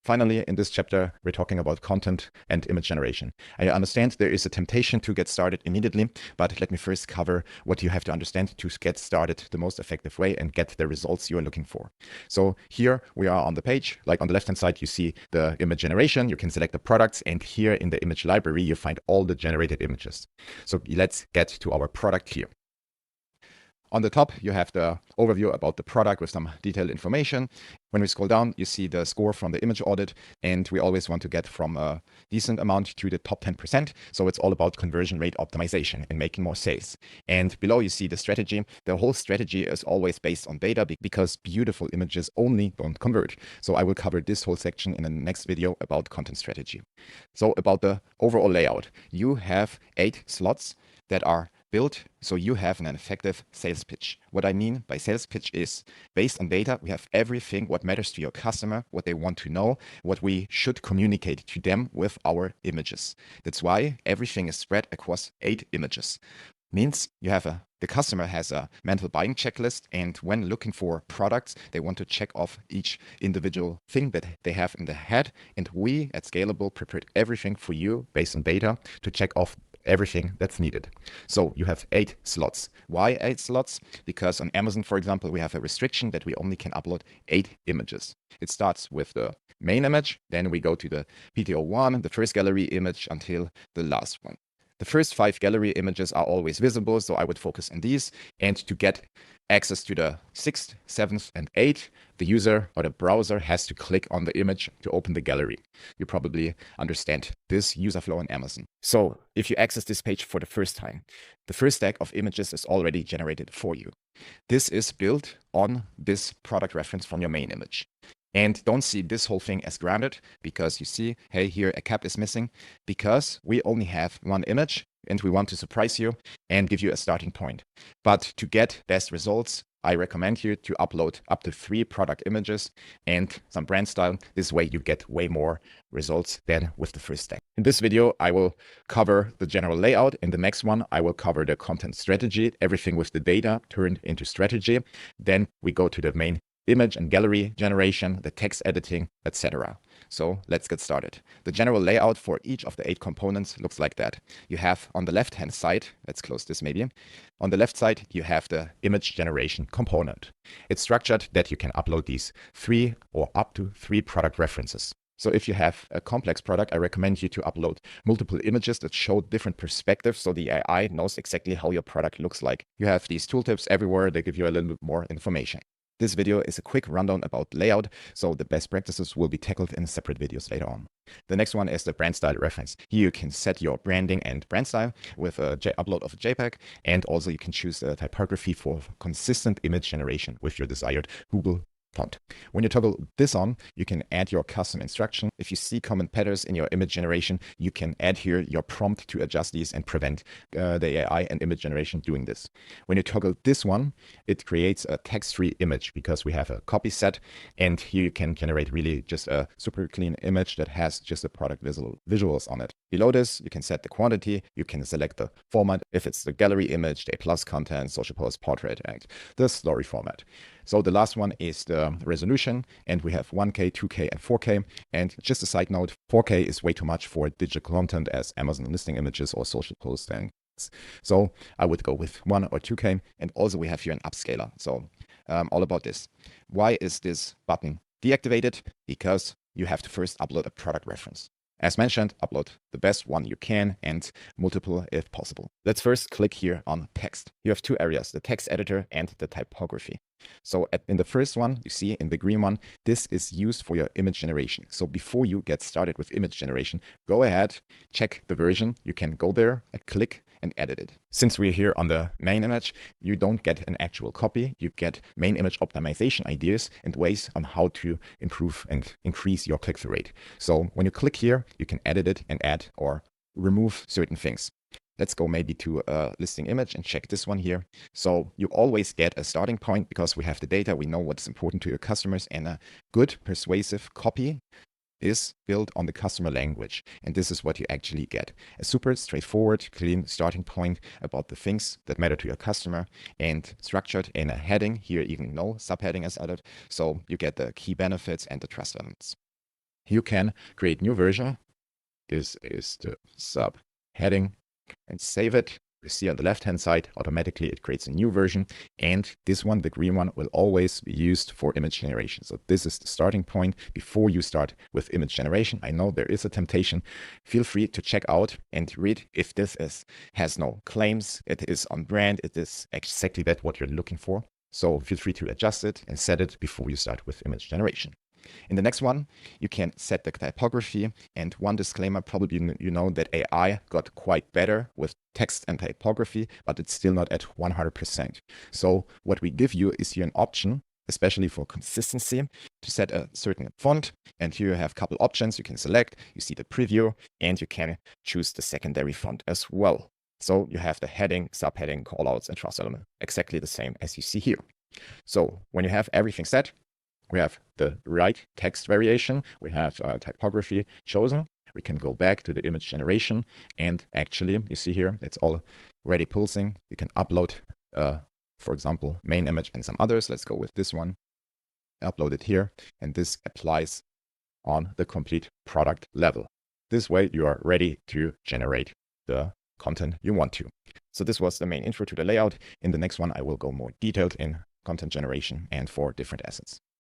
Finally, in this chapter, we're talking about content and image generation. I understand there is a temptation to get started immediately, but let me first cover what you have to understand to get started the most effective way and get the results you are looking for. So here we are on the page. Like on the left-hand side, you see the image generation. You can select the products, and here in the image library, you find all the generated images. So let's get to our product here. On the top, you have the overview about the product with some detailed information. When we scroll down, you see the score from the image audit, and we always want to get from a decent amount to the top 10%. So it's all about conversion rate optimization and making more sales. And below, you see the strategy. The whole strategy is always based on data because beautiful images only don't convert. So I will cover this whole section in the next video about content strategy. So about the overall layout, you have 8 slots that are built so you have an effective sales pitch. What I mean by sales pitch is based on data, we have everything what matters to your customer, what they want to know, what we should communicate to them with our images. That's why everything is spread across 8 images. Means you have the customer has a mental buying checklist, and when looking for products, they want to check off each individual thing that they have in their head. And we at Scalable prepared everything for you based on data to check off everything that's needed. So you have 8 slots. Why 8 slots? Because on Amazon, for example, we have a restriction that we only can upload 8 images. It starts with the main image, then we go to the PTO1, the first gallery image, until the last one. The first 5 gallery images are always visible, so I would focus on these. And to get access to the 6th, 7th, and 8th, the user or the browser has to click on the image to open the gallery. You probably understand this user flow on Amazon. So if you access this page for the first time, the first stack of images is already generated for you. This is built on this product reference from your main image. And don't see this whole thing as granted because you see, hey, here a cap is missing because we only have one image and we want to surprise you and give you a starting point. But to get best results, I recommend you to upload up to 3 product images and some brand style. This way you get way more results than with the first stack. In this video, I will cover the general layout. In the next one, I will cover the content strategy, everything with the data turned into strategy. Then we go to the main image and gallery generation, the text editing, etc. So let's get started. The general layout for each of the 8 components looks like that. You have on the left-hand side, let's close this maybe. On the left side, you have the image generation component. It's structured that you can upload these 3 or up to 3 product references. So if you have a complex product, I recommend you to upload multiple images that show different perspectives so the AI knows exactly how your product looks like. You have these tooltips everywhere. They give you a little bit more information. This video is a quick rundown about layout, so the best practices will be tackled in separate videos later on. The next one is the brand style reference. Here you can set your branding and brand style with a upload of a JPEG, and also you can choose a typography for consistent image generation with your desired Google font. When you toggle this on, you can add your custom instruction. If you see common patterns in your image generation, you can add here your prompt to adjust these and prevent the AI and image generation doing this. When you toggle this one, it creates a text-free image because we have a copy set, and here you can generate really just a super clean image that has just the product visuals on it. Below this, you can set the quantity, you can select the format, if it's the gallery image, the plus content, social post, portrait, and the story format. So the last one is the resolution, and we have 1K, 2K, and 4K. And just a side note, 4K is way too much for digital content as Amazon listing images or social posts. So I would go with 1 or 2K. And also we have here an upscaler. So all about this. Why is this button deactivated? Because you have to first upload a product reference. As mentioned, upload the best one you can and multiple if possible. Let's first click here on text. You have 2 areas, the text editor and the typography. So in the first one, you see in the green one, this is used for your image generation. So before you get started with image generation, go ahead, check the version. You can go there and click and edit it. Since we're here on the main image, you don't get an actual copy. You get main image optimization ideas and ways on how to improve and increase your click-through rate. So when you click here, you can edit it and add or remove certain things. Let's go maybe to a listing image and check this one here. So you always get a starting point because we have the data. We know what's important to your customers, and a good persuasive copy is built on the customer language. And this is what you actually get. A super straightforward, clean starting point about the things that matter to your customer and structured in a heading. Here, even no subheading is added. So you get the key benefits and the trust elements. you can create new version. This is the subheading, and save it. You see on the left-hand side, automatically it creates a new version. And this one, the green one, will always be used for image generation. So this is the starting point before you start with image generation. I know there is a temptation. Feel free to check out and read if this has no claims. It is on brand. It is exactly that what you're looking for. So feel free to adjust it and set it before you start with image generation. In the next one, you can set the typography. And one disclaimer, probably you know that AI got quite better with text and typography, but it's still not at 100%. So what we give you is here an option, especially for consistency, to set a certain font. And here you have a couple options you can select. You see the preview, and you can choose the secondary font as well. So you have the heading, subheading, callouts, and truss element, exactly the same as you see here. So when you have everything set, we have the right text variation, we have typography chosen. We can go back to the image generation, and actually, you see here, it's already pulsing. You can upload, for example, main image and some others. Let's go with this one. Upload it here, and this applies on the complete product level. This way, you are ready to generate the content you want to. So this was the main intro to the layout. In the next one, I will go more detailed in content generation and for different assets.